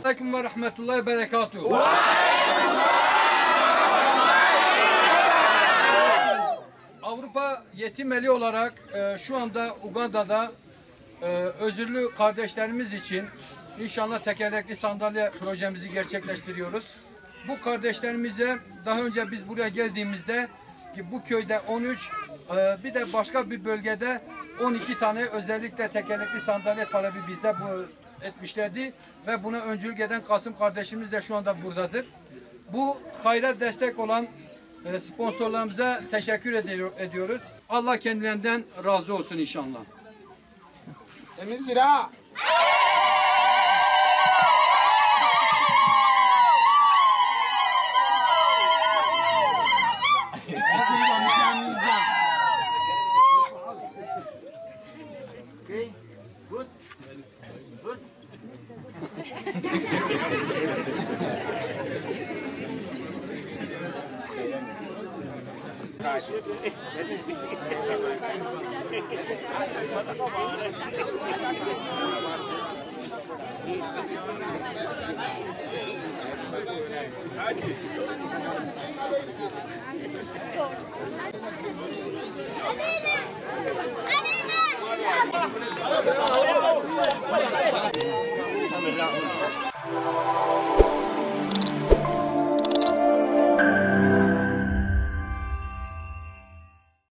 Aleyküm ve rahmetullahi berekatuhu. Avrupa Yetim Eli olarak şu anda Uganda'da özürlü kardeşlerimiz için inşallah tekerlekli sandalye projemizi gerçekleştiriyoruz. Bu kardeşlerimize daha önce biz buraya geldiğimizde ki bu köyde 13 bir de başka bir bölgede 12 tane özellikle tekerlekli sandalye talebi bizde bu etmişlerdi ve buna öncülük eden Kasım kardeşimiz de şu anda buradadır. Bu hayra destek olan sponsorlarımıza teşekkür ediyoruz. Allah kendilerinden razı olsun inşallah. Emin Zira. Okay, good, good.